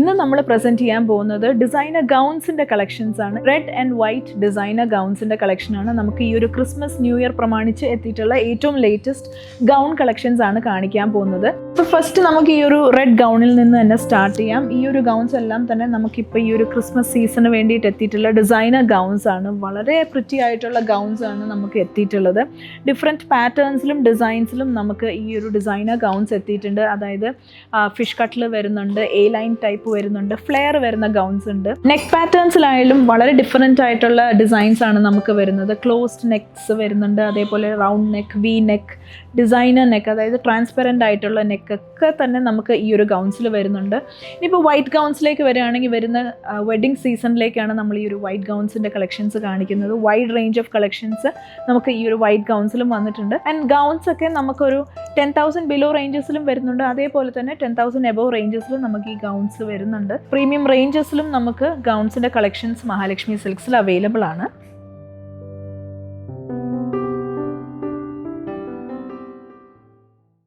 ഇന്ന് നമ്മൾ പ്രസന്റ് ചെയ്യാൻ പോകുന്നത് ഡിസൈനർ ഗൗൺസിന്റെ കളക്ഷൻസ് ആണ്. റെഡ് ആൻഡ് വൈറ്റ് ഡിസൈനർ ഗൗൺസിന്റെ കളക്ഷൻ ആണ്. നമുക്ക് ഈ ഒരു ക്രിസ്മസ് ന്യൂ ഇയർ പ്രമാണിച്ച് എത്തിയിട്ടുള്ള ഏറ്റവും ലേറ്റസ്റ്റ് ഗൗൺ കളക്ഷൻസ് ആണ് കാണിക്കാൻ പോകുന്നത്. അപ്പോൾ ഫസ്റ്റ് നമുക്ക് ഈ ഒരു റെഡ് ഗൗണിൽ നിന്ന് തന്നെ സ്റ്റാർട്ട് ചെയ്യാം. ഈ ഒരു ഗൗൺസ് എല്ലാം തന്നെ നമുക്കിപ്പോൾ ഈ ഒരു ക്രിസ്മസ് സീസണ് വേണ്ടിയിട്ട് എത്തിയിട്ടുള്ള ഡിസൈനർ ഗൗൺസ് ആണ്. വളരെ പ്രിറ്റി ആയിട്ടുള്ള ഗൗൺസ് ആണ് നമുക്ക് എത്തിയിട്ടുള്ളത്. ഡിഫറെൻറ്റ് പാറ്റേൺസിലും ഡിസൈൻസിലും നമുക്ക് ഈ ഒരു ഡിസൈനർ ഗൗൺസ് എത്തിയിട്ടുണ്ട്. അതായത് ഫിഷ് കട്ടിൽ വരുന്നുണ്ട്, എ ലൈൻ ടൈപ്പ് വരുന്നുണ്ട്, ഫ്ലെയർ വരുന്ന ഗൗൺസ് ഉണ്ട്. നെക്ക് പാറ്റേൺസിലായാലും വളരെ ഡിഫറെൻ്റ് ആയിട്ടുള്ള ഡിസൈൻസ് ആണ് നമുക്ക് വരുന്നത്. ക്ലോസ്ഡ് നെക്സ് വരുന്നുണ്ട്, അതേപോലെ round neck, V neck, designer neck, അതായത് ട്രാൻസ്പെറൻ്റ് ആയിട്ടുള്ള നെക്കൊക്കെ തന്നെ നമുക്ക് ഈ ഒരു ഗൗൺസിൽ വരുന്നുണ്ട്. ഇനിയിപ്പോൾ വൈറ്റ് ഗൗൺസിലേക്ക് വരികയാണെങ്കിൽ വരുന്ന വെഡ്ഡിങ് സീസണിലേക്കാണ് നമ്മൾ ഈ ഒരു വൈറ്റ് ഗൗൺസിൻ്റെ കളക്ഷൻസ് കാണിക്കുന്നത്. വൈഡ് റേഞ്ച് ഓഫ് കളക്ഷൻസ് നമുക്ക് ഈ ഒരു വൈറ്റ് ഗൗൺസിലും വന്നിട്ടുണ്ട്. ആൻഡ് ഗൗൺസ് ഒക്കെ നമുക്കൊരു 10,000 ബിലോ റേഞ്ചസിലും വരുന്നുണ്ട്, അതേപോലെ തന്നെ 10,000 എബോവ് റേഞ്ചസിലും നമുക്ക് ഈ ഗൗൺസ് വരുന്നുണ്ട്. പ്രീമിയം റേഞ്ചസിലും നമുക്ക് ഗൗൺസിൻ്റെ കളക്ഷൻസ് മഹാലക്ഷ്മി സിൽക്സിൽ അവൈലബിൾ ആണ്.